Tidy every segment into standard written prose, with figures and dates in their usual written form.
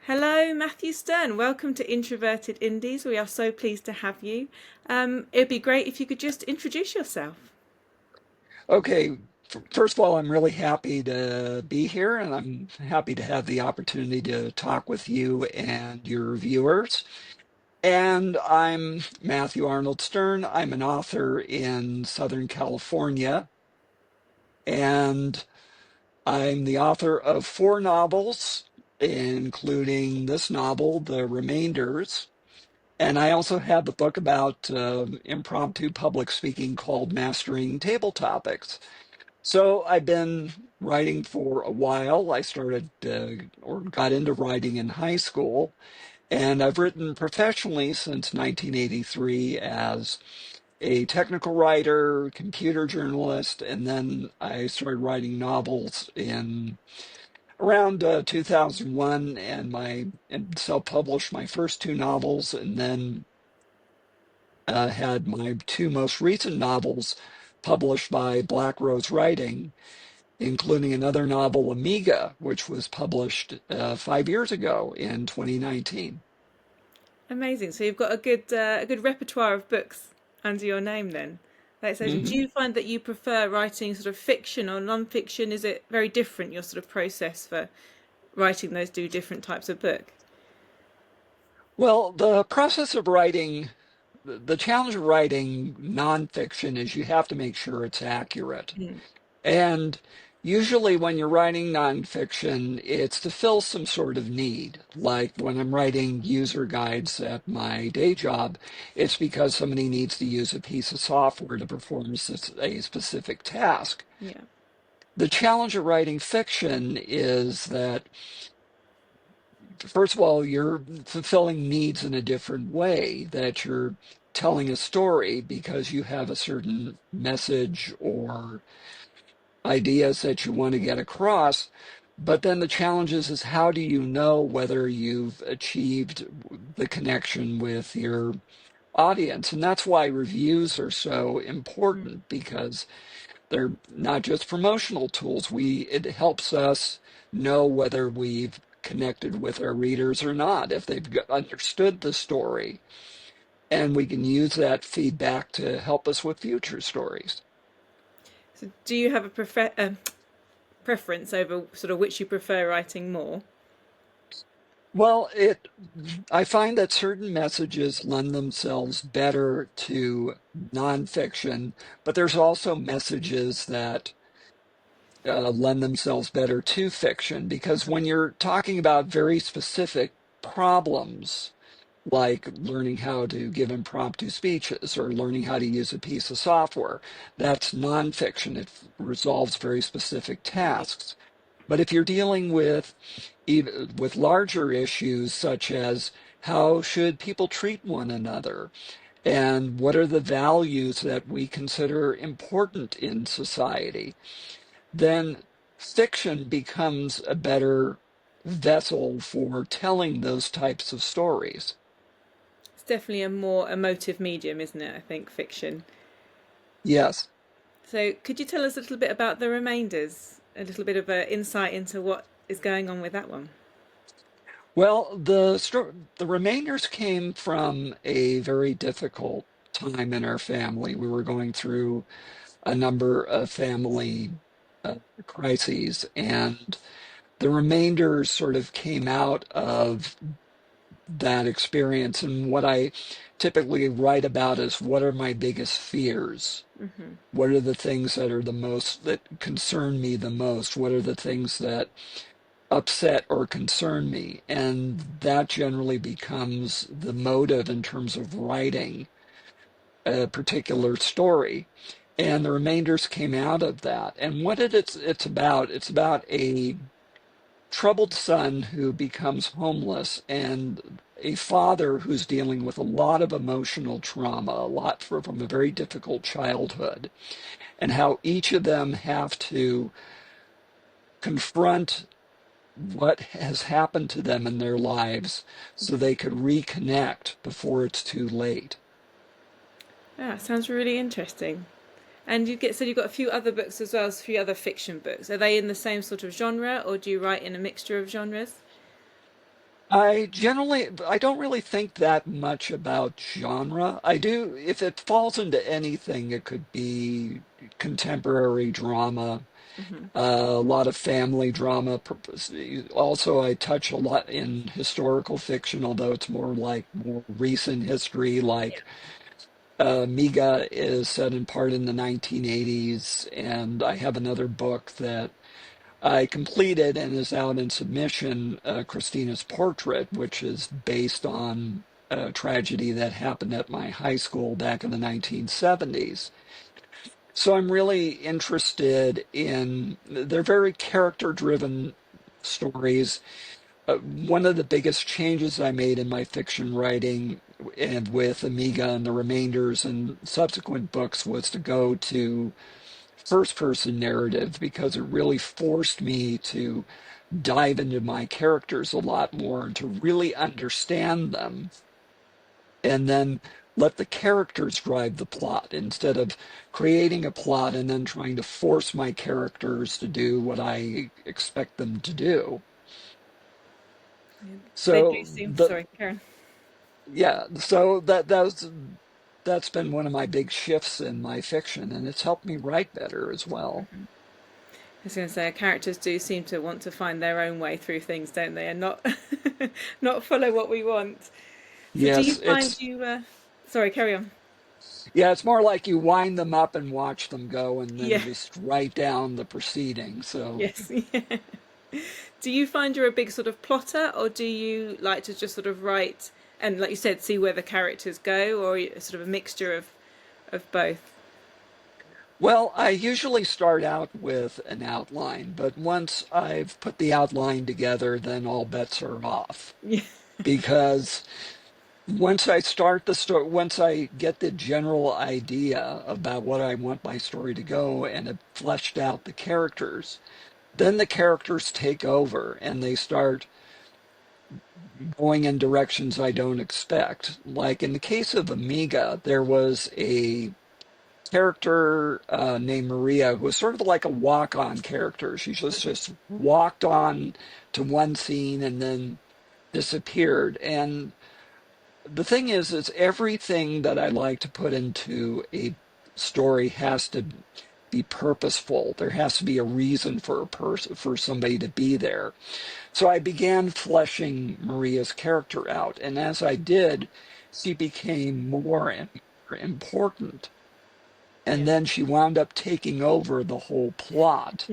Hello, Matthew Stern. Welcome to Introverted Indies. We are so pleased to have you. It'd be great if you could just introduce yourself. Okay, first of all, I'm really happy to be here, and I'm happy to have the opportunity to talk with you and your viewers. And I'm Matthew Arnold Stern. I'm an author in Southern California, and I'm the author of four novels, including this novel, The Remainders. And I also have a book about impromptu public speaking called Mastering Table Topics. So I've been writing for a while. I started or got into writing in high school, and I've written professionally since 1983 as a technical writer, computer journalist, and then I started writing novels in around 2001 and self-published my first two novels, and then had my two most recent novels published by Black Rose Writing, including another novel, Amiga, which was published 5 years ago in 2019. Amazing. So you've got a good repertoire of books under your name then. That's exciting. Do hmm you find that you prefer writing sort of fiction or non-fiction? Is it very different, your sort of process for writing those two different types of book? Well, the process of writing, the challenge of writing nonfiction is you have to make sure it's accurate. Mm. And usually, when you're writing nonfiction, it's to fill some sort of need. Like when I'm writing user guides at my day job, it's because somebody needs to use a piece of software to perform a specific task. Yeah. The challenge of writing fiction is that, first of all, you're fulfilling needs in a different way, that you're telling a story because you have a certain message or ideas that you want to get across. But then the challenge is how do you know whether you've achieved the connection with your audience? And that's why reviews are so Mm. important because they're not just promotional tools. It helps us know whether we've connected with our readers or not, if they've understood the story. And we can use that feedback to help us with future stories. So do you have preference over sort of which you prefer writing more? Well, I find that certain messages lend themselves better to nonfiction, but there's also messages that lend themselves better to fiction because when you're talking about very specific problems, like learning how to give impromptu speeches or learning how to use a piece of software, that's nonfiction. It resolves very specific tasks. But if you're dealing with even with larger issues such as how should people treat one another and what are the values that we consider important in society, then fiction becomes a better vessel for telling those types of stories. It's definitely a more emotive medium, isn't it? I think fiction. Yes. So, could you tell us a little bit about the remainders? A little bit of an insight into what is going on with that one. Well, the remainders came from a very difficult time in our family. We were going through a number of family crises, and the remainders sort of came out of that experience. And what I typically write about is what are my biggest fears? Hmm. What are the things that are the most, that concern me the most? What are the things that upset or concern me? And that generally becomes the motive in terms of writing a particular story. And the remainders came out of that. And it's about, it's about a troubled son who becomes homeless and a father who's dealing with a lot of emotional trauma, a lot from a very difficult childhood, and how each of them have to confront what has happened to them in their lives so they could reconnect before it's too late. Yeah, sounds really interesting. And you've got a few other books as well as a few other fiction books. Are they in the same sort of genre, or do you write in a mixture of genres? I don't really think that much about genre. I do, if it falls into anything, it could be contemporary drama, Hmm. a lot of family drama. Also, I touch a lot in historical fiction, although it's more like more recent history, Yeah. like Miga is set in part in the 1980s, and I have another book that I completed and is out in submission, Christina's Portrait, which is based on a tragedy that happened at my high school back in the 1970s. So I'm really interested in, they're very character-driven stories. One of the biggest changes I made in my fiction writing and with Amiga and the remainders and subsequent books was to go to first person narrative because it really forced me to dive into my characters a lot more and to really understand them and then let the characters drive the plot instead of creating a plot and then trying to force my characters to do what I expect them to do. They do So seem. the Sorry, Karen. yeah, so that's been one of my big shifts in my fiction, and it's helped me write better as well. I was going to say, characters do seem to want to find their own way through things, don't they, and not not follow what we want. So, do you Yes, find you? Sorry, carry on. it's more like you wind them up and watch them go, and then Yeah. just write down the proceedings. So, Yes. Yeah. Do you find you're a big sort of plotter, or do you like to just sort of write and, like you said, see where the characters go, or sort of a mixture of both? well, I usually start out with an outline, but once I've put the outline together, then all bets are off Yeah. because once I get the general idea about what I want my story to go and have fleshed out the characters, then the characters take over and they start going in directions I don't expect. Like in the case of Amiga, there was a character named Maria who was sort of like a walk-on character. She just walked on to one scene and then disappeared. And the thing is everything that I like to put into a story has to be purposeful. There has to be a reason for a person, for somebody to be there. So I began fleshing Maria's character out, and as I did, she became more and more important. And Yeah. then she wound up taking over the whole plot.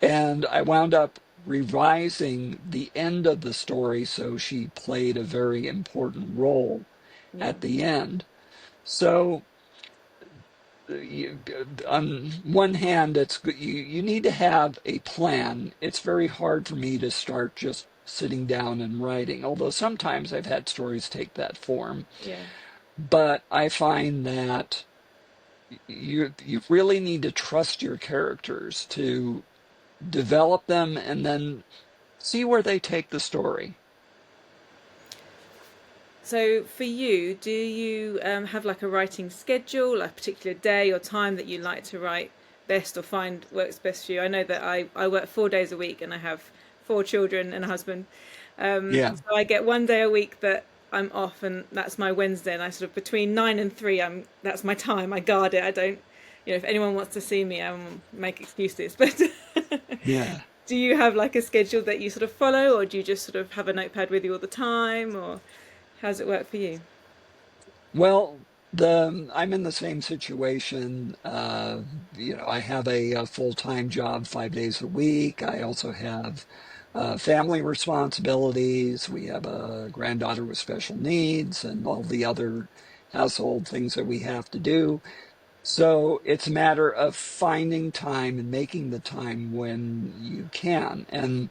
And I wound up revising the end of the story so she played a very important role Yeah. at the end. So on one hand, you need to have a plan. It's very hard for me to start just sitting down and writing, although sometimes I've had stories take that form. Yeah. But I find that you really need to trust your characters to develop them and then see where they take the story. So for you, do you have like a writing schedule, a particular day or time that you like to write best or find works best for you? I know that I work 4 days a week and I have four children and a husband. Yeah. So I get one day a week that I'm off, and that's my Wednesday. And I sort of between 9 and 3, that's my time. I guard it. I don't, if anyone wants to see me, I will make excuses. But Yeah. do you have like a schedule that you sort of follow, or do you just sort of have a notepad with you all the time, or how does it work for you? Well, I'm in the same situation. I have a full-time job 5 days a week. I also have family responsibilities. We have a granddaughter with special needs and all the other household things that we have to do. So it's a matter of finding time and making the time when you can. And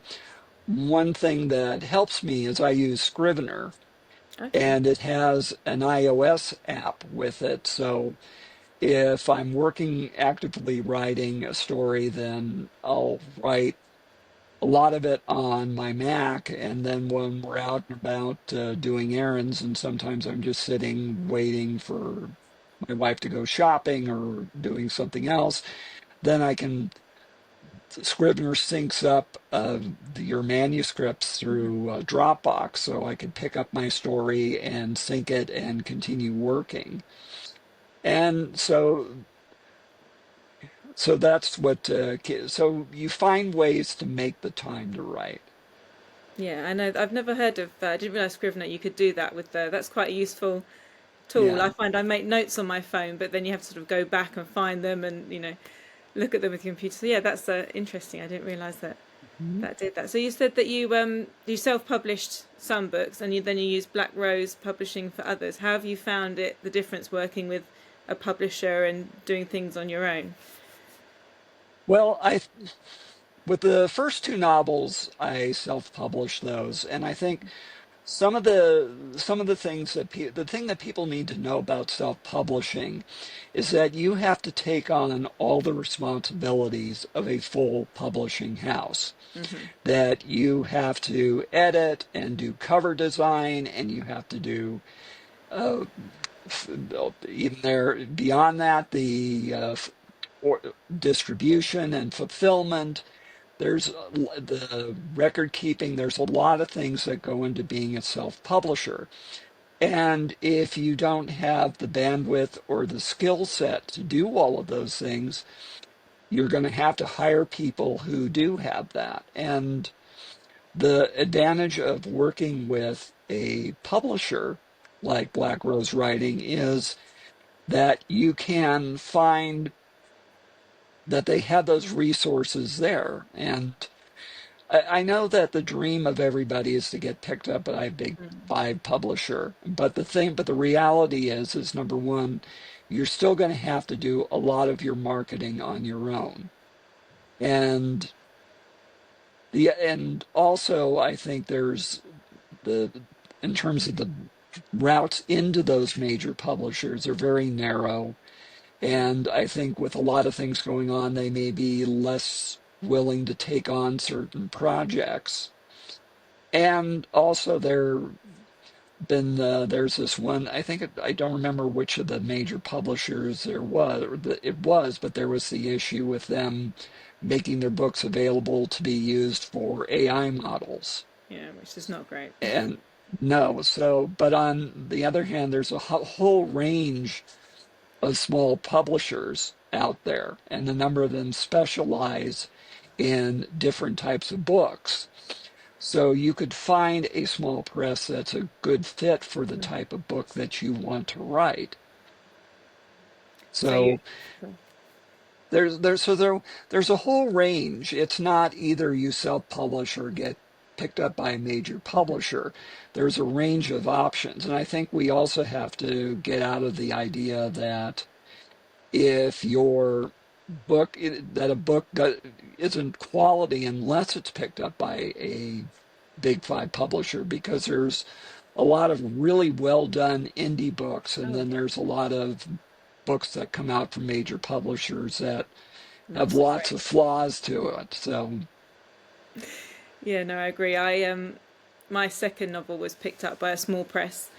one thing that helps me is I use Scrivener Okay. and it has an iOS app with it. So if I'm working actively writing a story, then I'll write a lot of it on my Mac. And then when we're out and about doing errands, and sometimes I'm just sitting waiting for my wife to go shopping or doing something else, then I can Scrivener syncs up your manuscripts Mhm. through Dropbox, so I could pick up my story and sync it and continue working. And so that's what. So you find ways to make the time to write. Yeah, I know. I've never heard of. I didn't realize Scrivener. You could do that with the. That's quite a useful tool. I Yeah. find I make notes on my phone, but then you have to sort of go back and find them and look at them with your computer. So yeah, that's interesting. I didn't realize that Mhm. that did that. So you said that you self-published some books and then you used Black Rose Publishing for others. How have you found it the difference working with a publisher and doing things on your own? Well, I with the first two novels, I self-published those, and I think some of the things the thing that people need to know about self-publishing is that you have to take on all the responsibilities of a full publishing house. Hmm. That you have to edit and do cover design, and you have to do uh, even there beyond that or distribution and fulfillment. There's the record keeping. There's a lot of things that go into being a self-publisher. And if you don't have the bandwidth or the skill set to do all of those things, you're going to have to hire people who do have that. And the advantage of working with a publisher like Black Rose Writing is that you can find that they have those resources there. And I know that the dream of everybody is to get picked up by a big five publisher. But the reality is number one, you're still going to have to do a lot of your marketing on your own. And and also I think there's in terms of the routes into those major publishers are very narrow. And I think with a lot of things going on, they may be less willing to take on certain projects. And also there's this one, I don't remember which of the major publishers there was, it was, but there was the issue with them making their books available to be used for AI models. Yeah, which is not great. And no, but on the other hand, there's a whole range of small publishers out there, and a number of them specialize in different types of books. So you could find a small press that's a good fit for the type of book that you want to write. So you, So there's a whole range. It's not either you self-publish or get picked up by a major publisher. There's a range of options, and I think we also have to get out of the idea that if your that a isn't quality unless it's picked up by a big five publisher, because there's a lot of really well done indie books, and oh then yeah, there's a lot of books that come out from major publishers that not have so lots great. of flaws to it. So, Yeah, no, I agree. My second novel was picked up by a small press,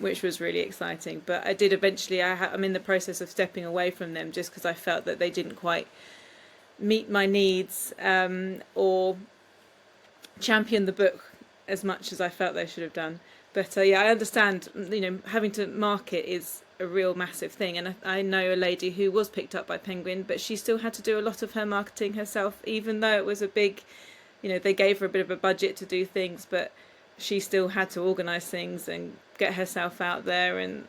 which was really exciting. But I did eventually. I'm in the process of stepping away from them just because I felt that they didn't quite meet my needs or champion the book as much as I felt they should have done. But yeah, I understand. Having to market is a real massive thing, and I know a lady who was picked up by Penguin, but she still had to do a lot of her marketing herself, even though it was a big they gave her a bit of a budget to do things, but she still had to organise things and get herself out there. And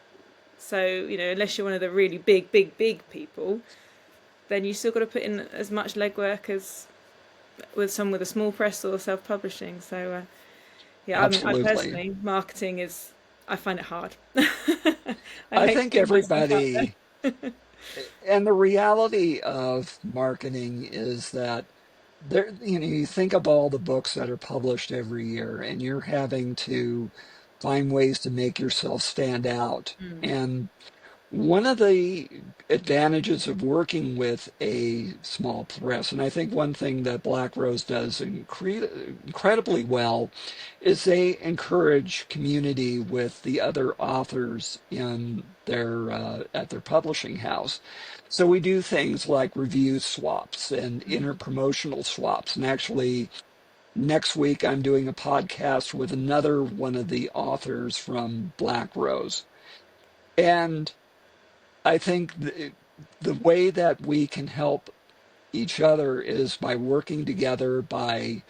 so, unless you're one of the really big, big, big people, then you still got to put in as much legwork as with a small press or self-publishing. So, yeah, I absolutely. personally, marketing is, I find it hard. I I hate think putting myself out there. everybody, and the reality of marketing is that you think of all the books that are published every year, and you're having to find ways to make yourself stand out. Mm. And One of the advantages of working with a small press, and I think one thing that Black Rose does incredibly well, is they encourage community with the other authors in their at their publishing house. So we do things like review swaps and interpromotional swaps. And actually, next week I'm doing a podcast with another one of the authors from Black Rose. And I think the way that we can help each other is by working together, by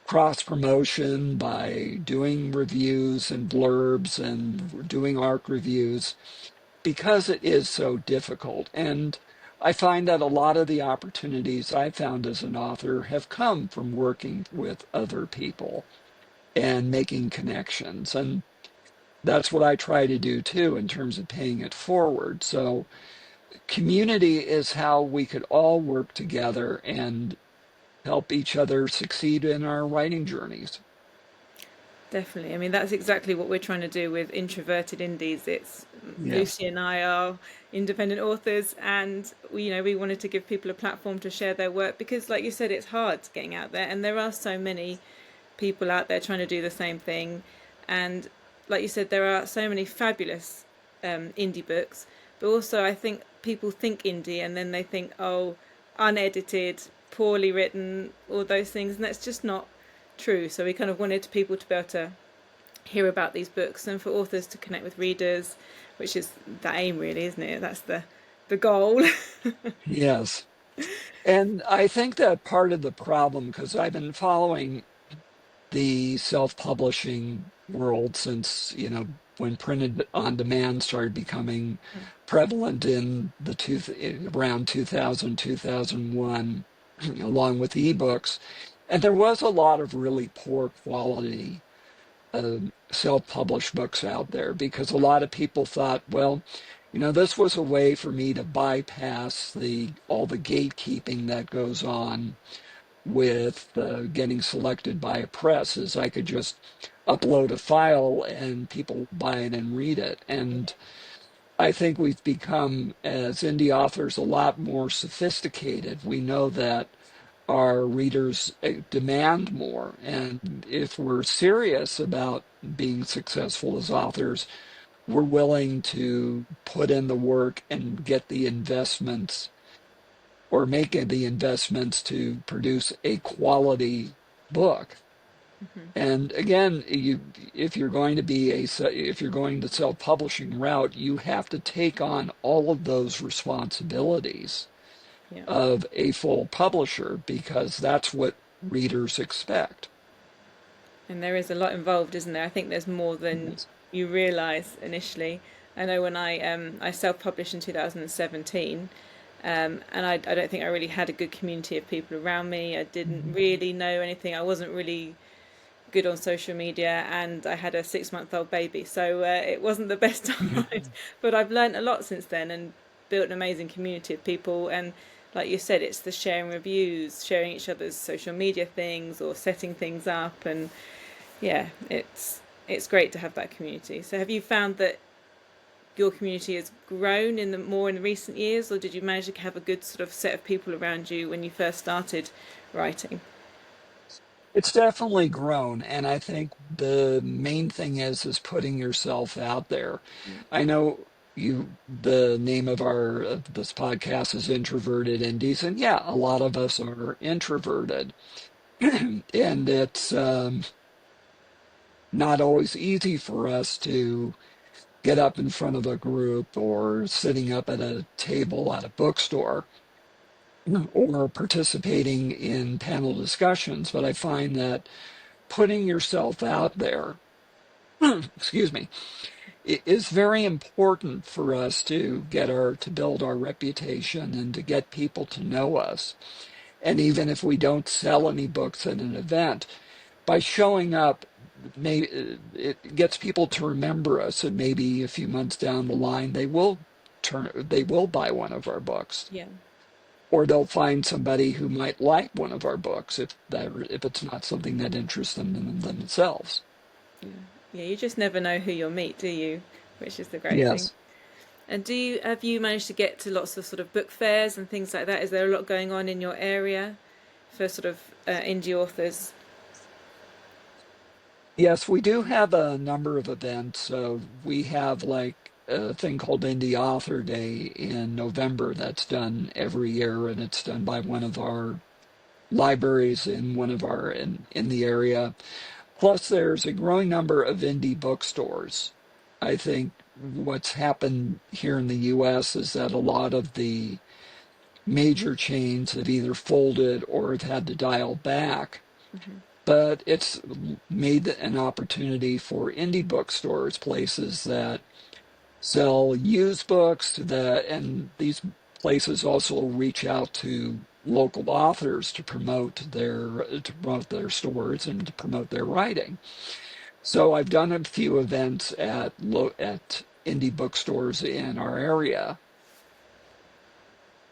cross promotion, by doing reviews and blurbs and doing ARC reviews, because it is so difficult. And I find that a lot of the opportunities I found as an author have come from working with other people and making connections. And that's what I try to do too in terms of paying it forward. So community is how we could all work together and help each other succeed in our writing journeys. Definitely. I mean, that's exactly what we're trying to do with Introverted Indies. It's Yes. Lucy and I are independent authors, and we wanted to give people a platform to share their work because, like you said, it's hard getting out there, and there are so many people out there trying to do the same thing. And like you said, there are so many fabulous indie books, but also I think people think indie and then they think, oh, unedited, poorly written, all those things, and that's just not true. So we kind of wanted people to be able to hear about these books and for authors to connect with readers, which is the aim, really, isn't it? That's the goal. Yes. And I think that part of the problem, because I've been following the self-publishing world since, when printed on demand started becoming prevalent in around 2000, 2001, along with ebooks. And there was a lot of really poor quality self-published books out there because a lot of people thought, well, this was a way for me to bypass the all the gatekeeping that goes on with getting selected by a press, is I could just upload a file and people buy it and read it. And I think we've become, as indie authors, a lot more sophisticated. We know that our readers demand more. And if we're serious about being successful as authors, we're willing to put in the work and get the investments or make the investments to produce a quality book. And again, if you're going to if you're going the self-publishing route, you have to take on all of those responsibilities Yeah. of a full publisher because that's what readers expect. And there is a lot involved, isn't there? I think there's more than Yes. you realise initially. I know when I self-published in 2017, and I don't think I really had a good community of people around me. I didn't really know anything. I wasn't really good on social media, and I had a 6-month-old baby, so it wasn't the best time. But I've learned a lot since then and built an amazing community of people. And like you said, it's the sharing reviews, sharing each other's social media things, or setting things up, and yeah, it's great to have that community. So have you found that your community has grown in the more in recent years, or did you manage to have a good sort of set of people around you when you first started writing? It's definitely grown, and I think the main thing is putting yourself out there. I know the name of our of this podcast is Introverted Indies, and yeah, a lot of us are introverted, and it's not always easy for us to get up in front of a group or sitting up at a table at a bookstore or participating in panel discussions. But I find that putting yourself out there, excuse me, is very important for us to build our reputation and to get people to know us. And even if we don't sell any books at an event, by showing up, it gets people to remember us, and maybe a few months down the line, they will buy one of our books, Yeah, or they'll find somebody who might like one of our books if it's not something that interests them in themselves. yeah, yeah. You just never know who you'll meet, do you? Which is the great thing. Yes. And have you managed to get to lots of sort of book fairs and things like that? Is there a lot going on in your area for sort of indie authors? Yes, we do have a number of events. We have like a thing called Indie Author Day in November that's done every year, and it's done by one of our libraries in one of our in the area. Plus, there's a growing number of indie bookstores. I think what's happened here in the US is that a lot of the major chains have either folded or have had to dial back, Hmm. but it's made an opportunity for indie bookstores, places that sell used books and these places also reach out to local authors to promote their stores and to promote their writing. So I've done a few events at indie bookstores in our area.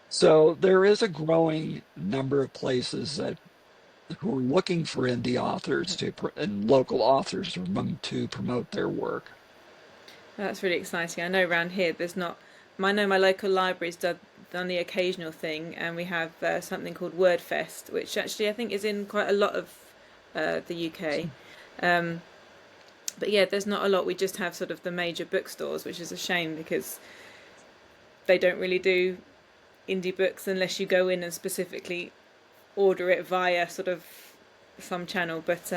So there is a growing number of places that who are looking for indie authors and local authors to promote their work. That's really exciting. I know around here there's not. I know my local library's done the occasional thing, and we have something called WordFest, which actually I think is in quite a lot of the UK. Um, but yeah, there's not a lot. We just have sort of the major bookstores, which is a shame because they don't really do indie books unless you go in and specifically order it via sort of some channel. But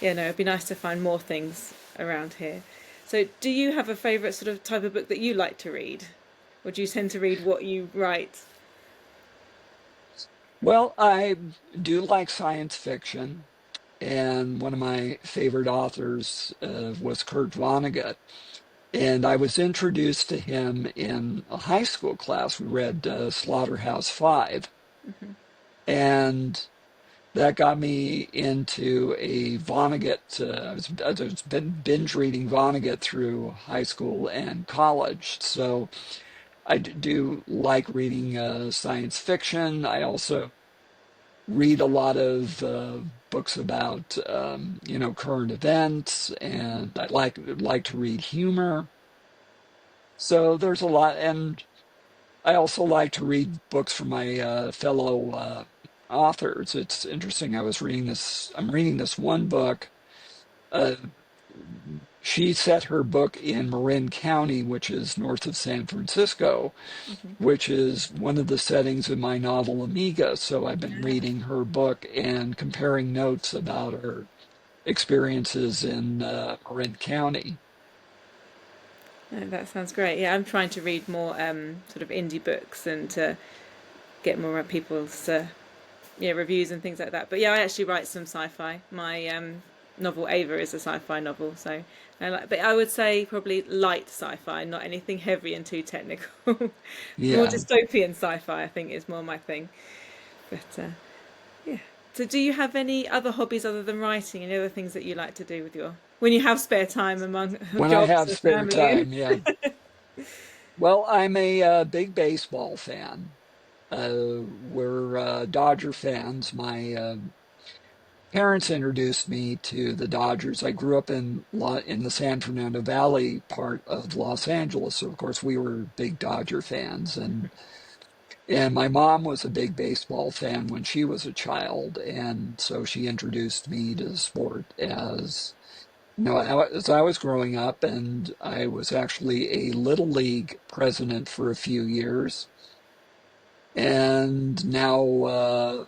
yeah, no, it'd be nice to find more things around here. So, do you have a favourite sort of type of book that you like to read? Or do you tend to read what you write? Well, I do like science fiction, and one of my favorite authors was Kurt Vonnegut. And I was introduced to him in a high school class. We read Slaughterhouse-Five, Hmm. and that got me into a Vonnegut. I was binge reading Vonnegut through high school and college. So I do like reading science fiction. I also read a lot of books about current events, and I like to read humor. So there's a lot, and I also like to read books from my fellow authors. It's interesting. I'm reading this one book. Uh, she set her book in Marin County, which is north of San Francisco, Hmm. which is one of the settings in my novel Amiga. So I've been reading her book and comparing notes about her experiences in Marin County. Oh, that sounds great. Yeah, I'm trying to read more sort of indie books and to get more people's yeah reviews and things like that. But yeah, I actually write some sci-fi. My novel Ava is a sci-fi novel, so but I would say probably light sci-fi, not anything heavy and too technical. More Yeah. dystopian sci-fi, I think, is more my thing. But yeah. So, do you have any other hobbies other than writing? Any other things that you like to do with your when you have spare time among When I jobs have and spare family? time, yeah. Well, I'm a big baseball fan. We're Dodger fans. My parents introduced me to the Dodgers. I grew up in the San Fernando Valley part of Los Angeles, so of course we were big Dodger fans, and my mom was a big baseball fan when she was a child, and so she introduced me to the sport as I was growing up, and I was actually a little league president for a few years. And now, of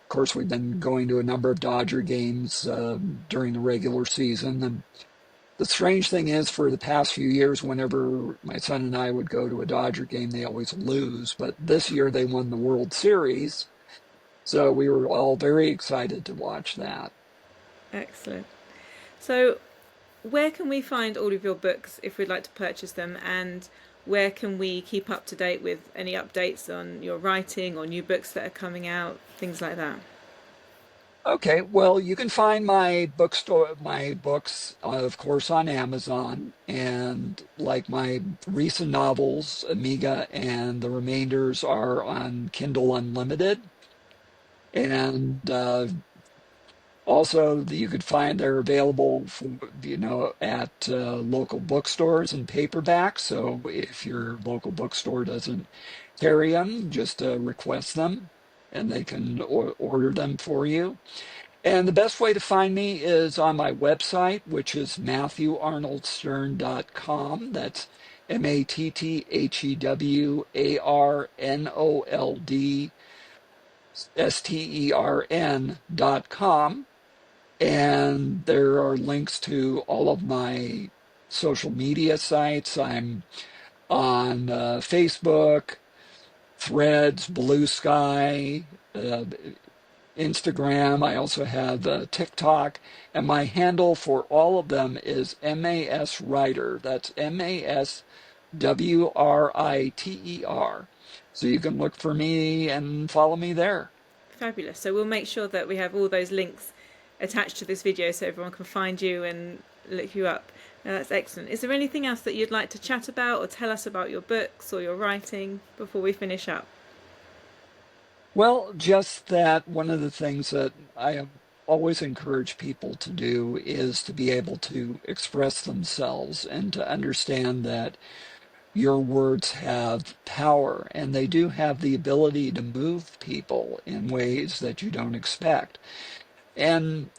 course, we've been going to a number of Dodger games during the regular season. And the strange thing is, for the past few years, whenever my son and I would go to a Dodger game, they always lose. But this year they won the World Series. So we were all very excited to watch that. Excellent. So, where can we find all of your books if we'd like to purchase them, and where can we keep up to date with any updates on your writing or new books that are coming out, things like that? Okay, well, you can find my books, of course, on Amazon, and like my recent novels, Amiga and the remainders are on Kindle Unlimited. And Also, you could find they're available for, at local bookstores and paperback. So if your local bookstore doesn't carry them, just request them and they can order them for you. And the best way to find me is on my website, which is matthewarnoldstern.com. That's MATTHEWARNOLDSTERN.com. And there are links to all of my social media sites. I'm on Facebook, Threads, Blue Sky, Instagram. I also have TikTok, and my handle for all of them is MAS Writer. That's MASWRITER. So you can look for me and follow me there. Fabulous. So we'll make sure that we have all those links attached to this video so everyone can find you and look you up. That's excellent. Is there anything else that you'd like to chat about or tell us about your books or your writing before we finish up? Well, just that one of the things that I always encourage people to do is to be able to express themselves and to understand that your words have power and they do have the ability to move people in ways that you don't expect. And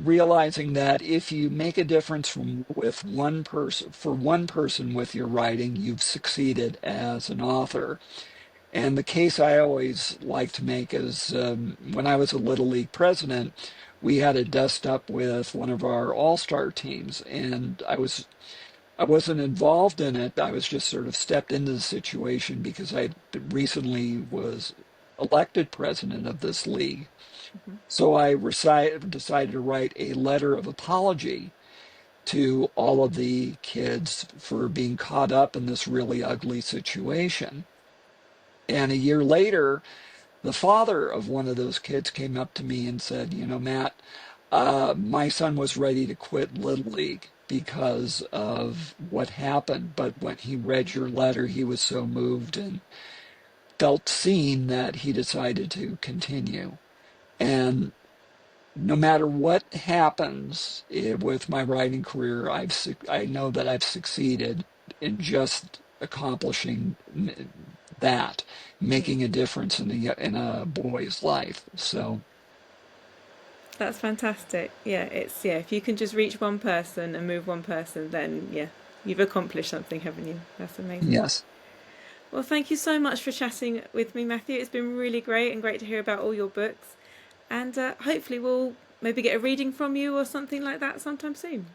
realizing that if you make a difference with one person, for one person with your writing, you've succeeded as an author. And the case I always like to make is when I was a Little League president, we had a dust up with one of our all-star teams, and I wasn't involved in it. I was just sort of stepped into the situation because I recently was elected president of this league. Mm-hmm. So I decided to write a letter of apology to all of the kids for being caught up in this really ugly situation. And a year later, the father of one of those kids came up to me and said, Matt, my son was ready to quit Little League because of what happened. But when he read your letter, he was so moved and felt seen that he decided to continue. And no matter what happens with my writing career, I know that I've succeeded in just accomplishing that, Yeah. making a difference in a boy's life. So That's fantastic. Yeah, if you can just reach one person and move one person, then yeah, you've accomplished something, haven't you? That's amazing. yes. Well, thank you so much for chatting with me, Matthew. It's been really great and great to hear about all your books. And hopefully we'll maybe get a reading from you or something like that sometime soon.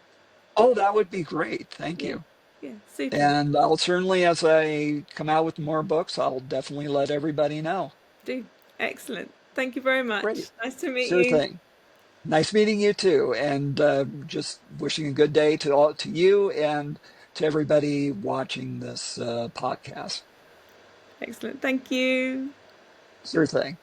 Oh, that would be great. Thank Yeah. you. Yeah, super. And I'll certainly, as I come out with more books, I'll definitely let everybody know. Do. Excellent. Thank you very much. Great. Nice to meet Sure you. thing. Nice meeting you too, and just wishing a good day to you and to everybody watching this podcast. Excellent. Thank you. Sure thing.